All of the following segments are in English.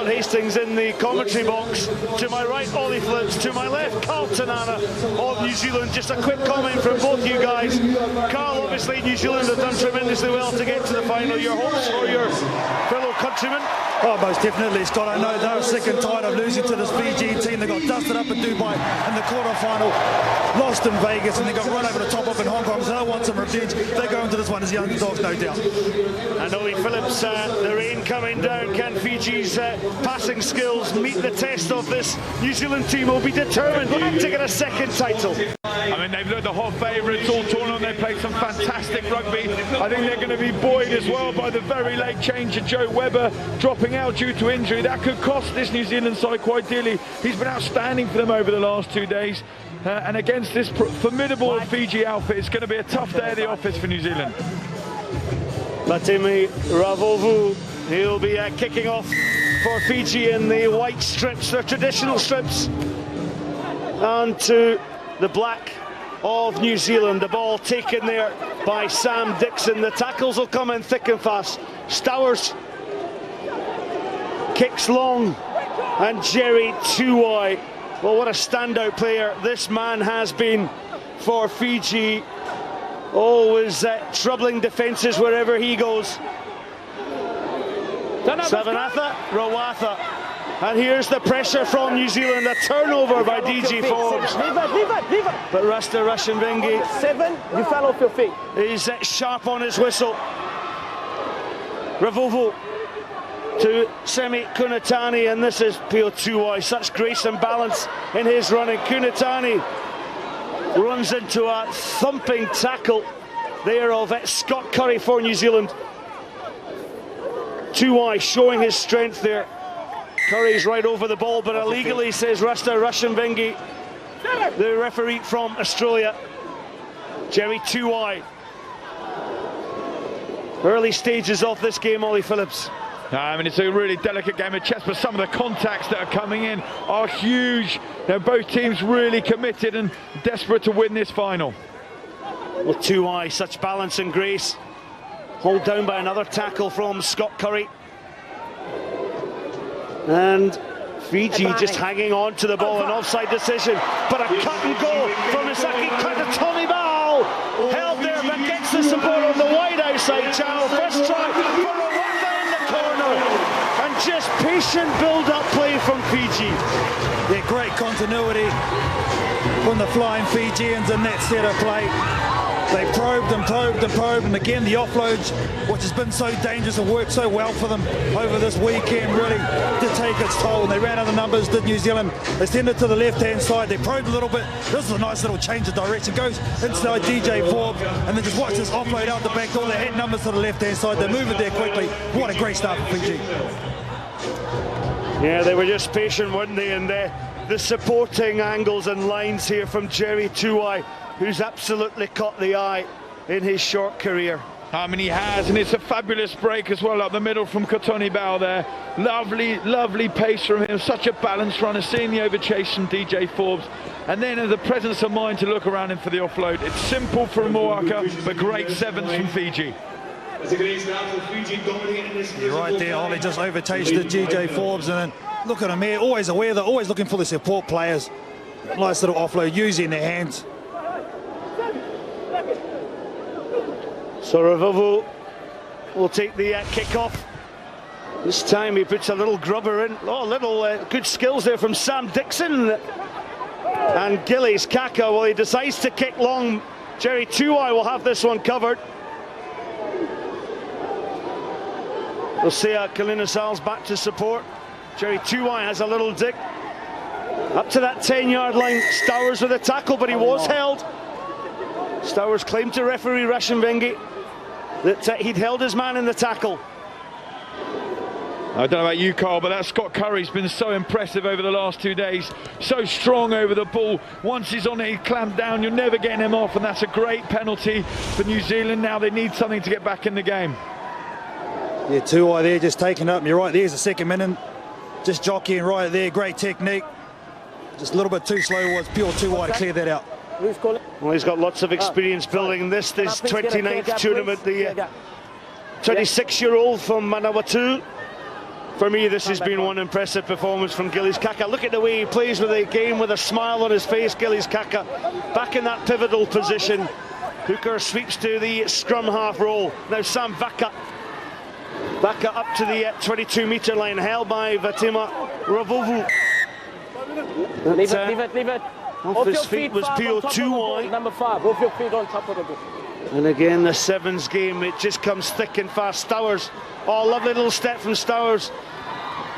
Hastings in the commentary box. To my right, Ollie Phillips. To my left, Carl Tanana of New Zealand. Just a quick comment from both you guys. Carl, obviously New Zealand have done tremendously well to get to the final. Your hopes for your fellow countrymen? Oh, most definitely, Scott. I know they're sick and tired of losing to this Fiji team. They got dusted up in Dubai in the quarter-final, lost in Vegas, and they got run over the top of in Hong Kong. So they want some revenge. They go into this one as the underdogs, no doubt. And Ollie Phillips, the rain coming down. Can Fiji's passing skills meet the test of this New Zealand team? Will be determined to get a second title. I mean, they've looked the hot favourites all tournament. They played some fantastic rugby. I think they're going to be buoyed as well by the very late change of Joe Webber dropping out due to injury. That could cost this New Zealand side quite dearly. He's been outstanding for them over the last 2 days. And against this formidable Fiji outfit, it's going to be a tough day at the office for New Zealand. Latimi Ravovu, he'll be kicking off for Fiji in the white strips, their traditional strips, and to the black of New Zealand. The ball taken there by Sam Dixon. The tackles will come in thick and fast. Stowers kicks long, and Jerry Tuwai. Well, what a standout player this man has been for Fiji. Always troubling defences wherever he goes. Savanatha, Rawatha. And here's the pressure from New Zealand. A turnover by DG Forbes. But Rasta Rashanvengi 7, you fell off your feet. He's sharp on his whistle. Ravovu to Semi Kunatani, and this is Pio Tuwai. Such grace and balance in his running. Kunatani runs into a thumping tackle there of Scott Curry for New Zealand. Tuwai showing his strength there. Curry's right over the ball, but illegally, says Rasta Rashanvengi, the referee from Australia. Jerry Tuwai. Early stages of this game, Ollie Phillips. I mean, it's a really delicate game of chess, but some of the contacts that are coming in are huge. Now, both teams really committed and desperate to win this final. With Tuwai, such balance and grace. Hauled down by another tackle from Scott Curry. And Fiji just hanging on to the ball, an offside decision. But a cut and go from Vinaka Katonibau. Held there, but gets the support on the wide outside channel. First try for a in the corner. And just patient build-up play from Fiji. Yeah, great continuity from the flying Fijians in that set of play. They probed and probed and probed, and again the offloads, which has been so dangerous and worked so well for them over this weekend, really did take its toll. And they ran out of numbers, did New Zealand. They sent it to the left-hand side. They probed a little bit. This is a nice little change of direction. Goes inside DJ Forbes, and then just watch this offload out the back door. They had numbers to the left-hand side. They move it there quickly. What a great start for Fiji. Yeah, they were just patient, weren't they? And the supporting angles and lines here from Jerry Tuwai, who's absolutely caught the eye in his short career. I mean, he has, and it's a fabulous break as well up the middle from Katonibau there. Lovely, lovely pace from him. Such a balanced runner, seeing the overchase from DJ Forbes. And then the presence of mind to look around him for the offload. It's simple from Moaka, but great sevens from Fiji. You're right there, Ollie just overtasted DJ Forbes, and then look at him here, always aware, they're always looking for the support players. Nice little offload, using their hands. So Ravovu will take the kick-off. This time he puts a little grubber in. Oh, little good skills there from Sam Dixon. And Gillies Kaka, well, he decides to kick long. Jerry Tuwai will have this one covered. We'll see Kolinisau's back to support. Jerry Tuwai has a little dig. Up to that 10-yard line. Stowers with a tackle, but he was held. Stowers claimed to referee Rashanvengi that he'd held his man in the tackle. I don't know about you, Carl, but that Scott Curry's been so impressive over the last 2 days. So strong over the ball. Once he's on it, he's clamped down. You're never getting him off, and that's a great penalty for New Zealand. Now they need something to get back in the game. Yeah, Tuwai there just taking up. You're right, there's the second minute. Just jockeying right there, great technique. Just a little bit too slow, was pure Tuwai to clear that out. Well, he's got lots of experience building this 29th tournament. The 26-year-old from Manawatu For me, this has been one impressive performance from Gillies Kaka. Look at the way he plays with the game with a smile on his face. Gillies Kaka back in that pivotal position. Hooker sweeps to the scrum half roll. Now Sam Vaka. Vaka up to the 22-metre line, held by Vatima Ravovu. Leave it. Off his feet was Pio Tuai. Number 5, off your feet on top of the ball. And again, the sevens game, it just comes thick and fast. Stowers, oh, lovely little step from Stowers.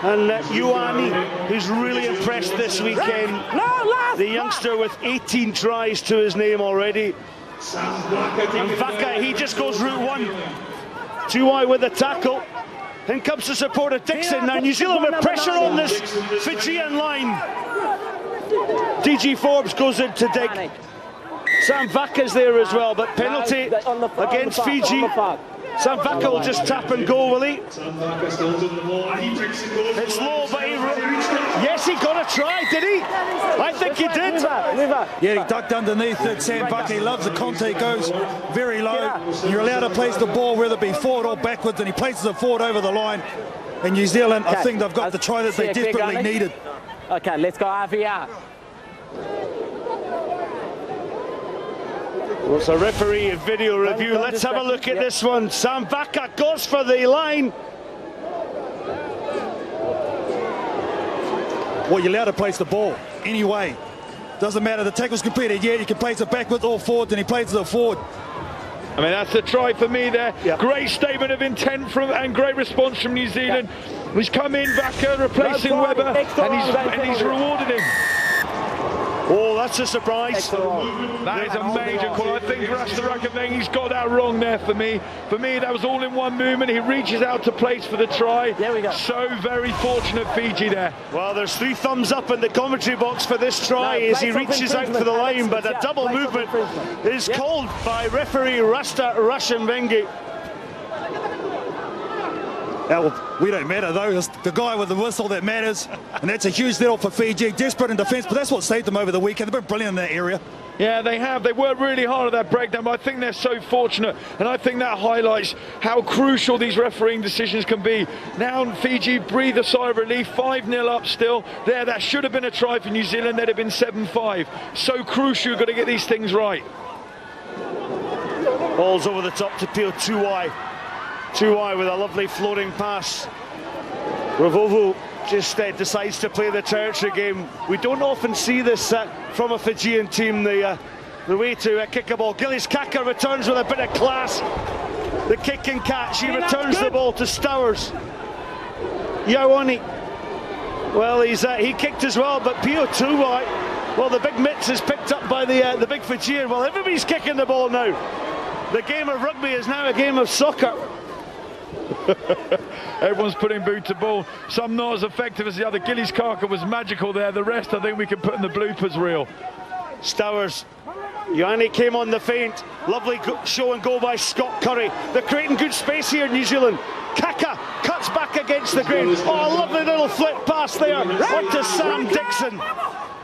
And Ioane, who's really impressed this weekend. The youngster with 18 tries to his name already. And Vaka, he just goes route one. Tuai with the tackle. Then comes the support of Dixon. Now New Zealand with pressure on this Fijian line. DG Forbes goes in to dig. Sam Vaka's there as well, but penalty against Fiji. Sam Vaka will just tap and go, will he? It's low, but yes, he got a try, did he? I think he did. Yeah, he ducked underneath it. Sam Vaka, he loves the contact, goes very low. You're allowed to place the ball, whether it be forward or backwards, and he places it forward over the line. And New Zealand, I think they've got the try that they desperately needed. Okay, let's go RVR. Well, it's a referee video review. Let's have a look at this one. Sam Vaka goes for the line. Well, you're allowed to place the ball anyway. Doesn't matter, the tackle's completed. Yeah, you can place it backwards or forward, and he places it forward. I mean, that's a try for me there. Great statement of intent and great response from New Zealand. He's come in, Vaka, replacing Webber, and he's rewarded him. Oh, that's a surprise. That is a major call. I think Rastarakaveng, he's got that wrong there for me. For me, that was all in one movement. He reaches out to place for the try. There we go. So very fortunate Fiji there. Well, there's 3 thumbs up in the commentary box for this try as he reaches out for the line, but a double movement is called by referee Rasta Rashamvengi. Well, we don't matter though, it's the guy with the whistle that matters, and that's a huge little for Fiji, desperate in defence, but that's what saved them over the weekend. They've been brilliant in that area. Yeah, they have. They worked really hard at that breakdown, but I think they're so fortunate, and I think that highlights how crucial these refereeing decisions can be. Now Fiji breathe a sigh of relief, 5-0 up still. There, that should have been a try for New Zealand, they'd have been 7-5. So crucial, you've got to get these things right. Ball's over the top to Pio Tuai. Tuai with a lovely floating pass. Ravovu just decides to play the territory game. We don't often see this from a Fijian team, the way to kick a ball. Gillies Kaka returns with a bit of class. The kick and catch, he returns the ball to Stowers. Ioane, well, he kicked as well, but Pio Tuai, well, the big mitts is picked up by the big Fijian. Well, everybody's kicking the ball now. The game of rugby is now a game of soccer. Everyone's putting boot to ball. Some not as effective as the other. Gillies Kaka was magical there. The rest I think we can put in the bloopers reel. Stowers. Ioane came on the feint. Lovely show and go by Scott Curry. They're creating good space here in New Zealand. Kaka cuts back against the grain. Oh, lovely little flick pass there onto Sam Dixon.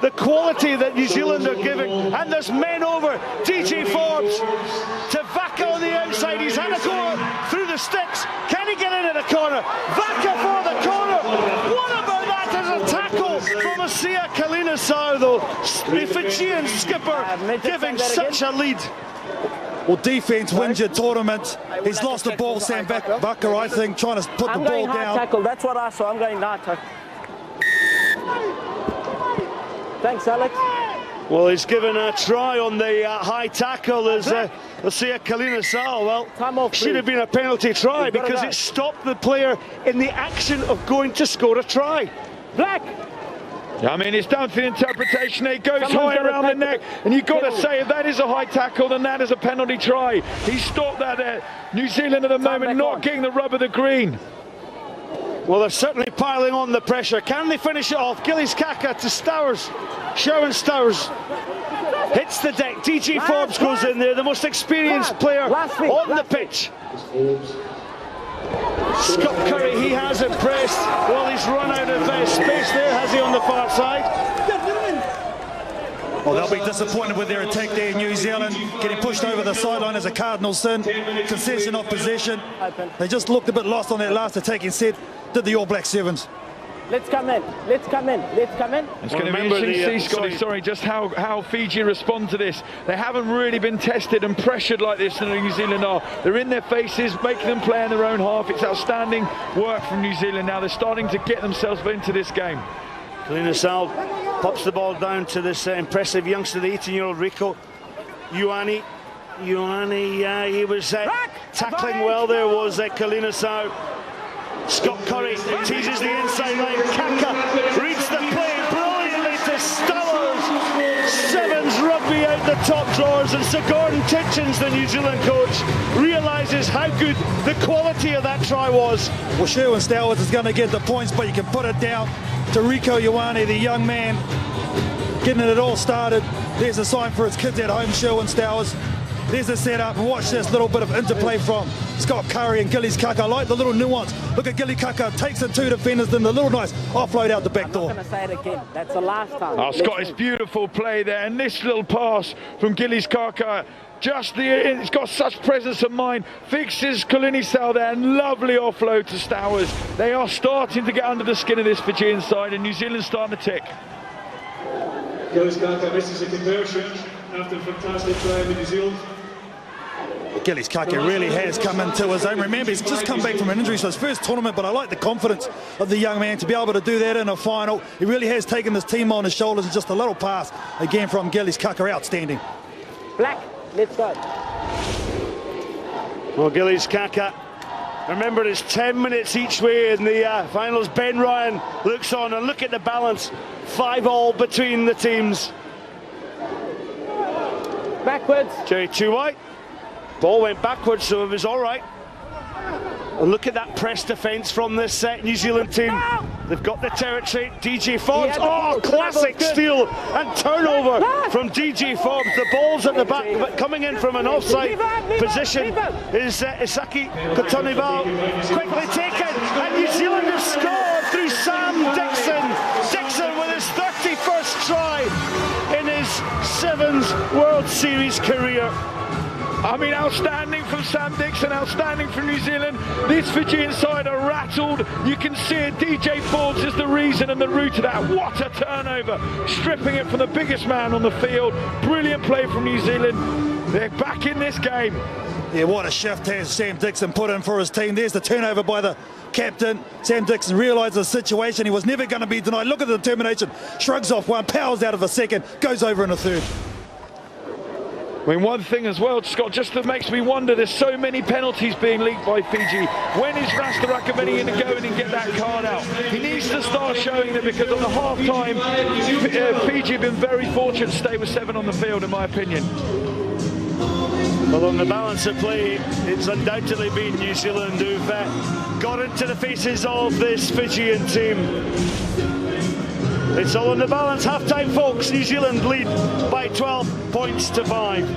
The quality that New Zealand are giving, and there's men over. DG Forbes to Vaka on the outside. He's had a go through the sticks. Can he get into the corner? Vaka for the corner. What about that as a tackle from Asia Kolinisau, though? The Fijian skipper giving such a lead. Well, defence wins your tournament. He's lost the ball, Sam Vaka, I think, trying to put the ball down. Tackle. That's what I saw. I'm going high tackle. Thanks, Alex. Well, he's given a try on the high tackle as Asia Kolinisau. Well, should have been a penalty try because it stopped the player in the action of going to score a try. Black. I mean, it's down to the interpretation. It goes high around the neck, and you've got to say if that is a high tackle, then that is a penalty try. He stopped that there. New Zealand at the moment not getting the rub of the green. Well, they're certainly piling on the pressure. Can they finish it off? Gillies Kaka to Stowers. Sharon Stowers hits the deck. DG Forbes goes in there, the most experienced player on the pitch. Scott Curry, he has impressed. Well, he's run out of space there, has he, on the far side? Well, they'll be disappointed with their attack there in New Zealand. Getting pushed over the sideline as a cardinal sin. Concession of possession. They just looked a bit lost on that last attacking set. did the All Black Sevens. Let's come in. Let's come in. Let's come in. It's going to be interesting to see, Scotty, sorry, just how Fiji respond to this. They haven't really been tested and pressured like this in New Zealand are. They're in their faces, making them play in their own half. It's outstanding work from New Zealand now. They're starting to get themselves into this game. Kolinisau pops the ball down to this impressive youngster, the 18-year-old Rico Ioane. Ioane, he was tackling well there, was Kolinisau. Scott Curry teases the inside line. Kaka reads the play brilliantly to Stowers. Sevens rugby out the top drawers, and Sir Gordon Titchens, the New Zealand coach, realises how good the quality of that try was. Well, Sherwin Stowers is going to get the points, but you can put it down to Rico Ioane, the young man, getting it all started. There's a sign for his kids at home, Sherwin Stowers. There's the setup, and watch this little bit of interplay from Scott Curry and Gillies Kaka. I like the little nuance. Look at Gilly Kaka, takes the two defenders, then the little nice offload out the back door. I'm not going to say it again. That's the last time. Oh, Scott, it's beautiful play there, and this little pass from Gillies Kaka, it's got such presence of mind, fixes Kolinisau there, and lovely offload to Stowers. They are starting to get under the skin of this Fijian side, and New Zealand's starting to tick. Gillies Kaka misses a conversion after a fantastic play in New Zealand. Gillies Kaka really has come into his own. Remember, he's just come back from an injury, so his first tournament, but I like the confidence of the young man to be able to do that in a final. He really has taken this team on his shoulders, and just a little pass again from Gillies Kaka, outstanding. Black, let's go. Well, Gillies Kaka, remember, it's 10 minutes each way in the finals. Ben Ryan looks on, and look at the balance. 5-all between the teams. Backwards. Jerry Two-White. Ball went backwards, so it was all right. And look at that press defence from this New Zealand team. They've got the territory. DJ Forbes, classic steal and turnover from DJ Forbes. The ball's at the back, but coming in from an offside position is Isaki Katonibau. Quickly taken, and New Zealand have scored through Sam Dixon. Dixon with his 31st try in his Sevens World Series career. I mean, outstanding from Sam Dixon, outstanding from New Zealand. This Fijian side are rattled. You can see it. DJ Forbes is the reason and the root of that. What a turnover. Stripping it from the biggest man on the field. Brilliant play from New Zealand. They're back in this game. Yeah, what a shift has Sam Dixon put in for his team. There's the turnover by the captain. Sam Dixon realised the situation. He was never going to be denied. Look at the determination. Shrugs off one, powers out of a second, goes over in a third. I mean, one thing as well, Scott, just that makes me wonder, there's so many penalties being leaked by Fiji. When is Rastarakaveni going to go in and get that card out? He needs to start showing them, because on the half-time, Fiji have been very fortunate to stay with 7 on the field, in my opinion. Well, on the balance of play, it's undoubtedly been New Zealand who've got into the faces of this Fijian team. It's all on the balance. Half-time, folks. New Zealand lead by 12 points to 5.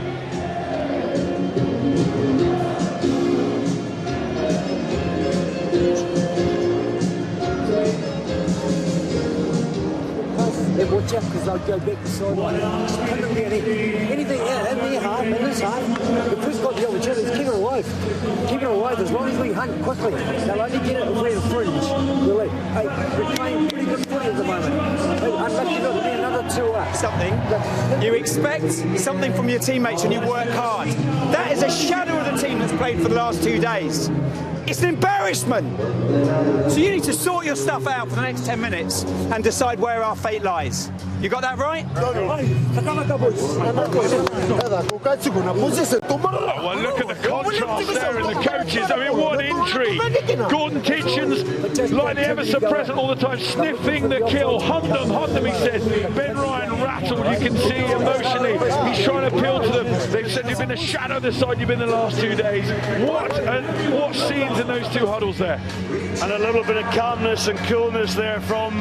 Watch out, because they'll go back the sideline. Just pin it really. Anything in their half, in this half, if we've got the opportunities, keep it alive. Keep it alive. As long as we hunt quickly, they'll only get it if we're in fringe. We're playing pretty good footy at the moment. Unlucky not to be another 2 Something. You expect something from your teammates and you work hard. That is a shadow of the team that's played for the last 2 days. It's an embarrassment. So you need to sort your stuff out for the next 10 minutes and decide where our fate lies. You got that right? Oh, well, look at the contrast there in the coaches. I mean, what intrigue. Gordon Titchens, like the ever so present all the time, sniffing the kill. Hunt them, he says. Ben Ryan rattled, you can see emotionally. He's trying to appeal to them. They've said you've been a shadow of the side you've been the last 2 days. What scenes in those 2 huddles there. And a little bit of calmness and coolness there from,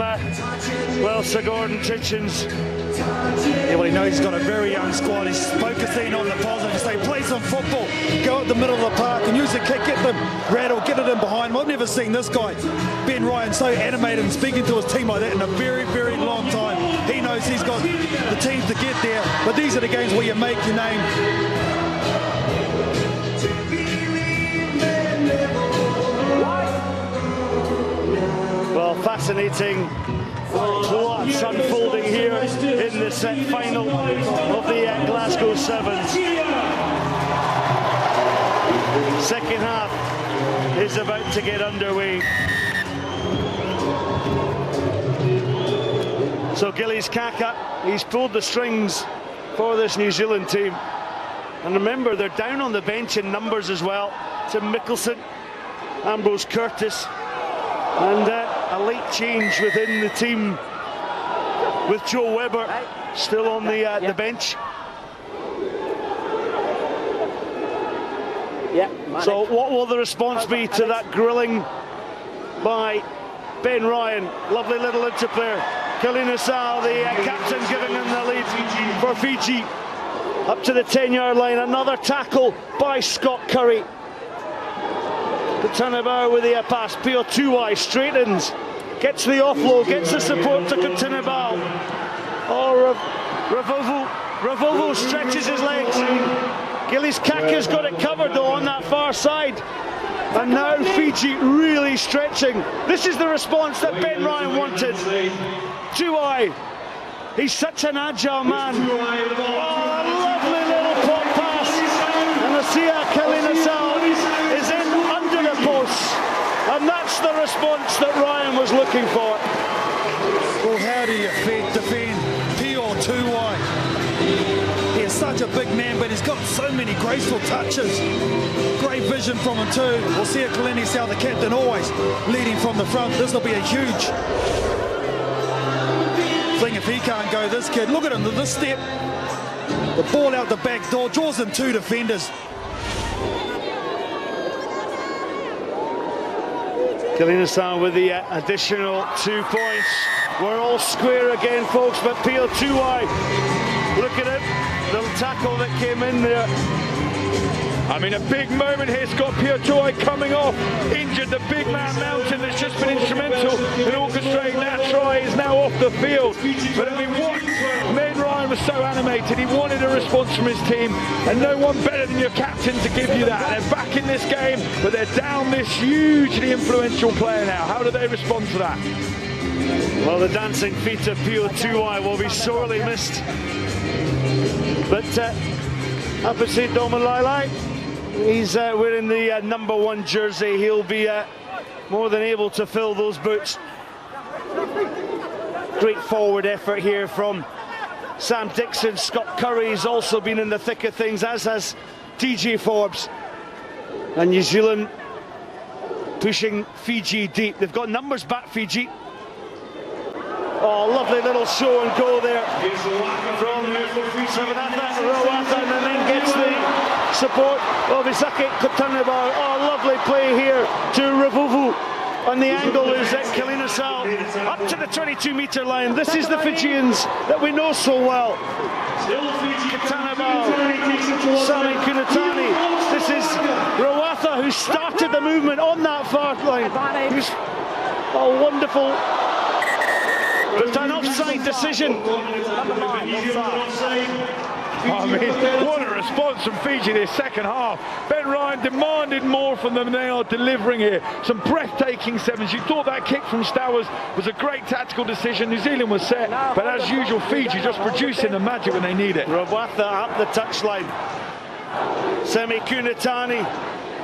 Sir Gordon Titchens. Yeah, well, he knows he's got a very young squad. He's focusing on the positive. Say, play some football, go at the middle of the park and use the kick, get them rattle, get it in behind. I've never seen this guy, Ben Ryan, so animated and speaking to his team like that in a very, very long time. He knows he's got the team to get there, but these are the games where you make your name. fascinating plots unfolding here in the set final of the Glasgow Sevens. Second half is about to get underway. So Gillies Kaka, he's pulled the strings for this New Zealand team. And remember, they're down on the bench in numbers as well. Tim Mickelson, Ambrose Curtis, and a late change within the team with Joe Webber still on the bench. So what will the response be to that grilling by Ben Ryan? Lovely little interplay. Kolinisau, the captain, giving him the lead for Fiji. Up to the 10-yard line, another tackle by Scott Curry. Katonibau with the pass. Pio Tuai straightens, gets the offload, gets the support to Katonibau. Oh, Ravovo stretches his legs. Gillies Kaka's got it covered though on that far side. And now Fiji really stretching. This is the response that Ben Ryan wanted. Tuai, he's such an agile man. Oh, a lovely little pop pass. And Asia Kolinisau is in under the post. And that's the response that Ryan was looking for. Well, how do you defend Pio Tuai? He is such a big man, but he's got so many graceful touches. Great vision from him too. We'll see a Kolinisau, the captain, always leading from the front. This will be a huge thing if he can't go, this kid. Look at him, this step. The ball out the back door, draws in two defenders. Kolinisau with the additional 2 points. We're all square again, folks, but Pio Tuai, look at it, the tackle that came in there. I mean, a big moment here. Scott Pio Tuai coming off, injured. The big man Mountain that's just been instrumental in orchestrating that try is now off the field. But I mean, what? Ben Ryan was so animated. He wanted a response from his team, and no one better than your captain to give you that. They're back in this game, but they're down this hugely influential player now. How do they respond to that? Well, the dancing feet of Pio Tuai will be sorely missed. But Apasi Domalai, he's wearing the number 1 jersey. He'll be more than able to fill those boots. Great forward effort here from Sam Dixon. Scott Curry's also been in the thick of things, as has TJ Forbes. And New Zealand pushing Fiji deep. They've got numbers back, Fiji. Oh, lovely little show and go there from Vinaka Viti, and then gets the support of Vinaka Katonibau. Oh, lovely play here to Ravovo. And the angle is at Kolinisau up to the 22-metre line. This is the Fijians that we know so well. Katonibau, Sami Kunatani. This is Rawatha, who started the movement on that far line. Oh, wonderful. But an offside decision. I mean, what a response from Fiji this second half. Ben Ryan demanded more from them, and they are delivering here. Some breathtaking sevens. You thought that kick from Stowers was a great tactical decision. New Zealand was set, but as usual, Fiji just producing the magic when they need it. Rawatha up the touchline. Semi Kunatani,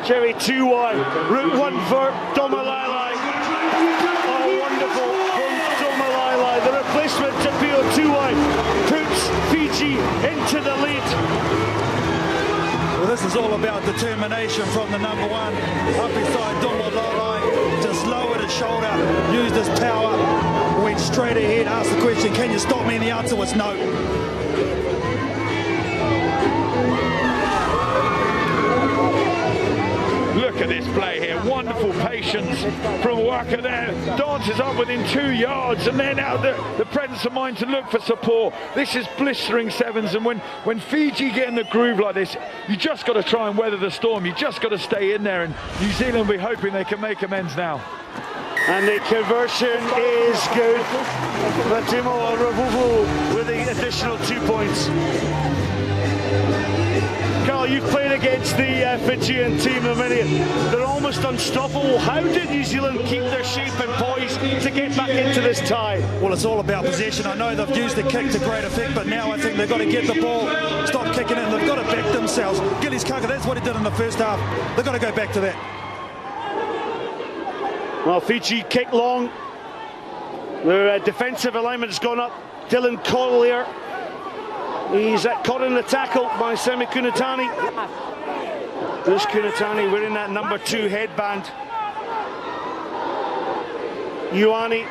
Jerry Tuai, route 1 for Domalai. Oh, wonderful from Domalai. The replacement to Pio Tuai puts Fiji into the lead. Well, this is all about determination from the number 1. Up beside Domalai, just lowered his shoulder, used his power, went straight ahead, asked the question, can you stop me? And the answer was no. Look at this play here, wonderful patience from Waka there, dances up within 2 yards, and then now the presence of mind to look for support. This is blistering sevens, and when Fiji get in the groove like this, you just got to try and weather the storm. You just got to stay in there, and New Zealand will be hoping they can make amends now. And the conversion is good. Fatimo Ravovo with the additional 2 points. Well, you've played against the Fijian team a minute. They're almost unstoppable. How did New Zealand keep their shape and poise to get back into this tie? Well, it's all about possession. I know they've used the kick to great effect, but now I think they've got to get the ball, stop kicking it, and they've got to back themselves. Gillies Kaka, that's what he did in the first half. They've got to go back to that. Well, Fiji kick long. Their defensive alignment has gone up. Dylan Collier. He's caught in the tackle by Semi Kunatani. This Kunatani wearing that number 2 headband. Ioane,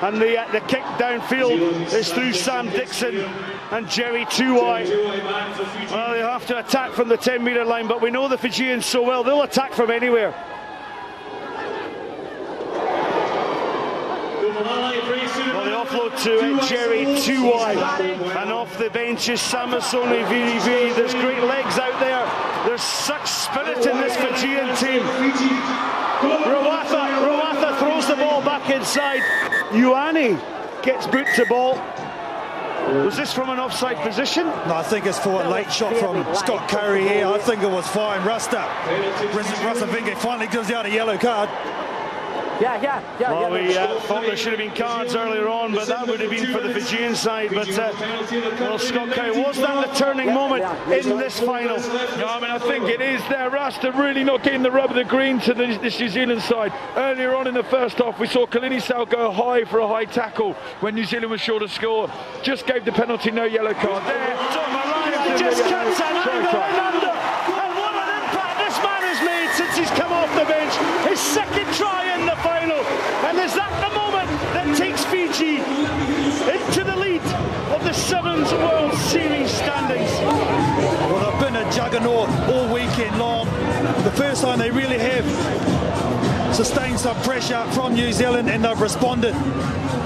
and the kick downfield is through Sam Dixon and Jerry Tuwai. Well, they have to attack from the 10-metre line, but we know the Fijians so well, they'll attack from anywhere. Well, the offload to Jerry Tuwai, and off the bench is Samasoni VV. There's great legs out there. There's such spirit in this Fijian team. Rawatha throws the ball back inside. Ioane gets boot to ball. Was this from an offside position? No, I think it's for a late shot from Scott Curry here. I think it was fine. Rasta Vinge finally gives out a yellow card. Well, we thought there should have been cards earlier on, but that would have been for the Fijian side. But well, Scott Curry, was that the turning moment in this final? No, I mean, I think it is there. Rasta really not getting the rub of the green to this New Zealand side. Earlier on in the first half, we saw Kolinisau go high for a high tackle when New Zealand was sure to score. Just gave the penalty, no yellow card there. Just cuts an angle and under. And what an impact this man has made since he's come off the bench. His second try in the final. And is that the moment that takes Fiji into the lead of the Sevens World Series standings? Well, they've been a juggernaut all weekend long. The first time they really have sustained some pressure from New Zealand, and they've responded.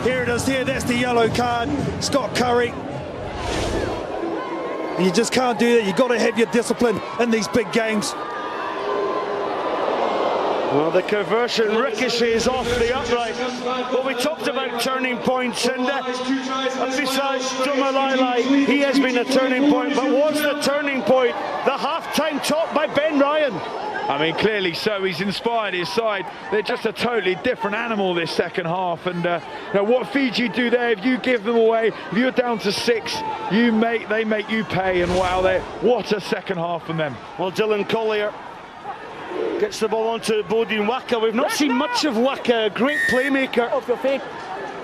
Here it is here, that's the yellow card. Scott Curry. You just can't do that. You've got to have your discipline in these big games. Well, the conversion ricochets off the upright. Well, we talked about turning points, and besides Dumalai, he has been a turning point. But was the turning point the half-time top by Ben Ryan? I mean, clearly so. He's inspired his side. They're just a totally different animal this second half. And you know, what Fiji do there, if you give them away, if you're down to 6, they make you pay. And wow, what a second half from them. Well, Dylan Collier gets the ball onto Bodine Waka. We've not seen much of Waka, a great playmaker. Off your feet.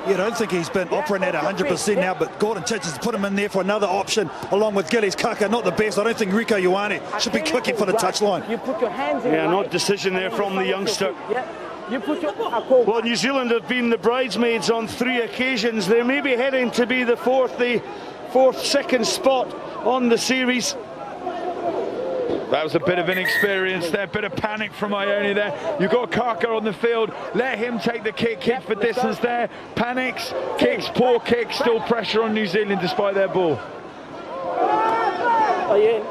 You don't think he's been operating at 100% now, but Gordon Chich has put him in there for another option along with Gillies Kaka. Not the best. I don't think Rico Ioane should be clicking for the touchline. You put your hands in. Yeah, not decision there from the youngster. You put your. Well, New Zealand have been the bridesmaids on 3 occasions. They may be heading to be the fourth second spot on the series. That was a bit of inexperience there, a bit of panic from Ioane there. You've got Kaka on the field, let him take the kick for distance there. Panics, kicks, poor kick, still pressure on New Zealand despite their ball. Oh, yeah.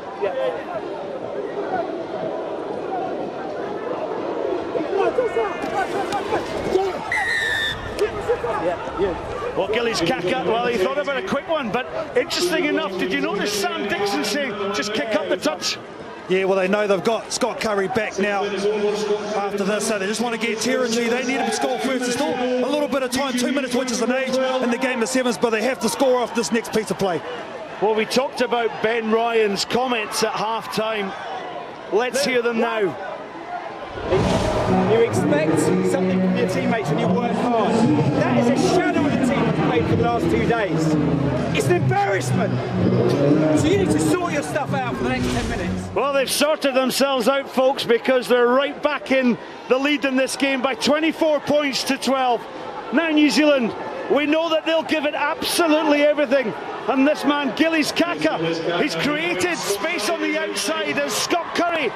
Well, Gillies Kaka, well, he thought about a quick one, but interesting enough, did you notice Sam Dixon saying, just kick up the touch? Yeah, well, they know they've got Scott Curry back now after this, so they just want to get territory. They need to score first. There's still a little bit of time, 2 minutes, which is an age in the game of sevens, but they have to score off this next piece of play. Well, we talked about Ben Ryan's comments at half-time. Let's hear them now. You expect something from your teammates when you work hard. That is a shadow of the team that's played for the last 2 days. It's an embarrassment. So you need to sort your stuff out for the next 10 minutes. Well, they've sorted themselves out, folks, because they're right back in the lead in this game by 24 points to 12. Now New Zealand, we know that they'll give it absolutely everything. And this man, Gillies Kaka, he's created space on the outside as Scott Curry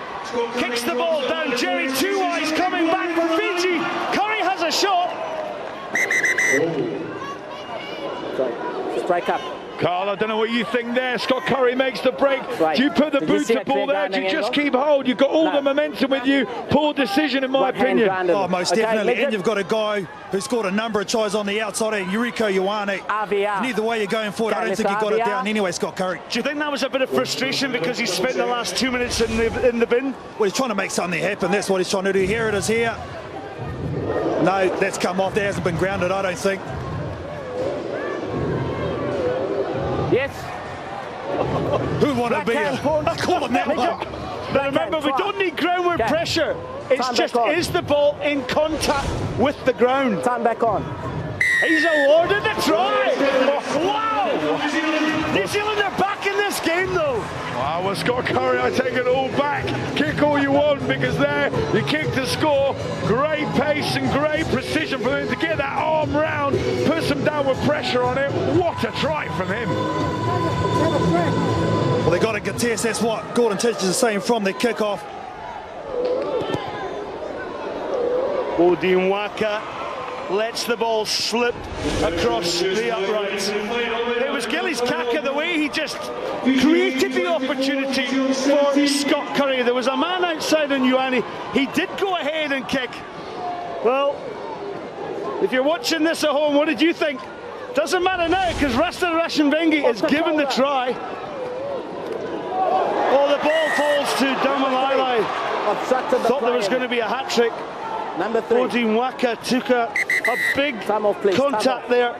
kicks the ball down. Jerry Tuwai's coming back for Fiji. Curry has a shot. Strike up. Carl, I don't know what you think there. Scott Curry makes the break. Right. Do you put the Did you boot see to that ball clear there? Do you grounding just angle? keep hold? You've got all No. the momentum with you. Poor decision, in my Right hand opinion. grounded. Oh, most Okay, definitely. make And it- you've got a guy who scored a number of tries on the outside, Yuriko Ioane. RVR. And either way you're going forward, I Okay, don't think he got it RVR. down anyway, Scott Curry. Do you think that was a bit of frustration because he spent the last 2 minutes in the bin? Well, he's trying to make something happen. That's what he's trying to do. Here it is here. No, that's come off. There hasn't been grounded, I don't think. Yes. Who want to be Backhand a... punch. I call him that Make one. it. But remember, we don't need groundward Okay. pressure. It's Time just, back on. is the ball in contact with the ground? Time back on. He's awarded the try. Oh, wow! New Zealand are back in this game, though. Wow, well, Scott Curry, I take it all back. Kick all you want, because there, you kick to score. Great pace and great precision for him to get that arm round, put some downward pressure on it. What a try from him. Well, they got a contest. That's what Gordon teaches is saying from the kickoff. Odin Waka lets the ball slip across the uprights. It was Gillies Kaka, the way he just created the opportunity for Scott Curry. There was a man outside on Ioane. He did go ahead and kick. Well, if you're watching this at home, what did you think? Doesn't matter now, because Rasta Rashenvengi is given the try. Oh, the ball falls to Damalai. Obstructed the Thought there play. was going to be a hat-trick. Number 3. Odin Waka took a big Time off, please. contact Time there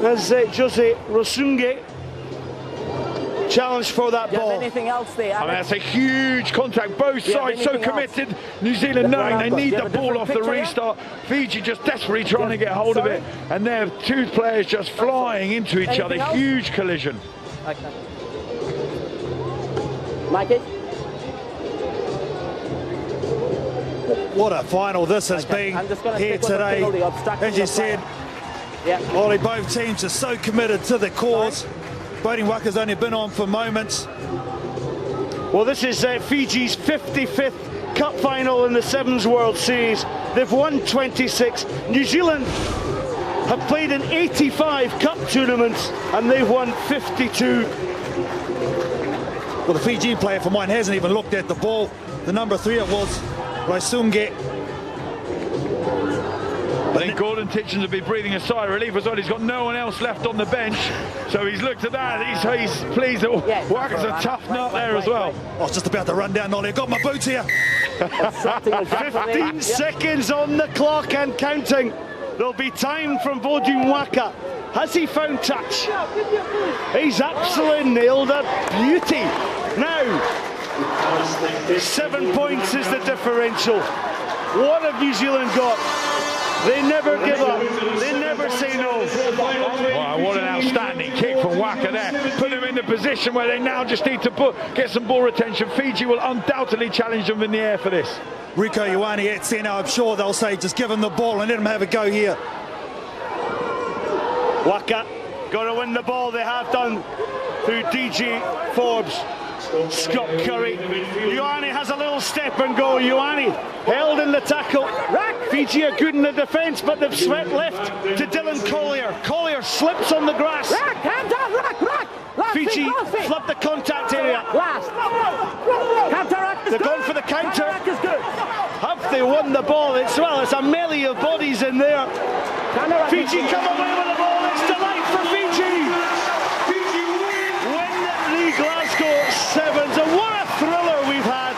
as Jose Rosunge challenged for that Do you have ball. anything else there? I mean, that's a huge contact. Both Yeah, sides so anything else? committed. New Zealand knowing they need Do you the have a ball different off the picture here? restart. Fiji just desperately trying to get hold of it. And there, two players just flying into each other. Anything else? Huge collision. Okay. Mikey? What a final this has Okay, been I'm just gonna here stick with the today. penalty, obstructing As you the said, Yeah. Ollie, both teams are so committed to the cause. Odin Waka's only been on for moments. Well, this is Fiji's 55th Cup final in the Sevens World Series. They've won 26. New Zealand have played in 85 Cup tournaments and they've won 52. Well, the Fiji player for mine hasn't even looked at the ball. The number 3 it was Rosunge. I think Gordon Titchens will be breathing a sigh of relief as well. He's got no one else left on the bench. So he's looked at that. He's pleased that Waka's a tough nut there as well. I was just about to run down, Ollie. I got my boots here. 15 seconds on the clock and counting. There'll be time from Odin Waka. Has he found touch? He's absolutely nailed a beauty. Now, 7 points is the differential. What have New Zealand got? They never give up. They never say no. Wow, what an outstanding kick from Waka there. Put them in the position where they now just need to get some ball retention. Fiji will undoubtedly challenge them in the air for this. Rieko Ioane at centre. I'm sure they'll say just give him the ball and let him have a go here. Waka got to win the ball. They have done through DG Forbes. Scott Curry. Ioane has a little step and go. Ioane held in the tackle. Fiji are good in the defence, but they've swept left to Dylan Collier. Collier slips on the grass. Fiji flood the contact area. They've gone for the counter. Have they won the ball? It's a melee of bodies in there. Fiji come away with the ball. It's delight for Fiji. Win the Glasgow Sevens, and what a thriller we've had.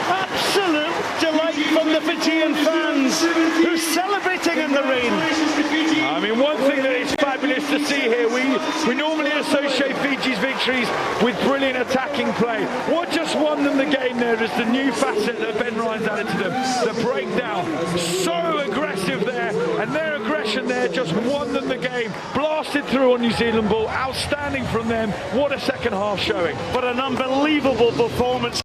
Absolute delight from the Fijian fans who are celebrating in the rain. I mean, one thing that is fabulous to see here, we normally associate Fiji's victories with brilliant attacking play. What just won them the game there is the new facet that Ben Ryan's added to them. The breakdown, so aggressive there, and their aggression there just won them the game. Blasted through on New Zealand ball, outstanding from them. What a second half showing. But an unbelievable performance.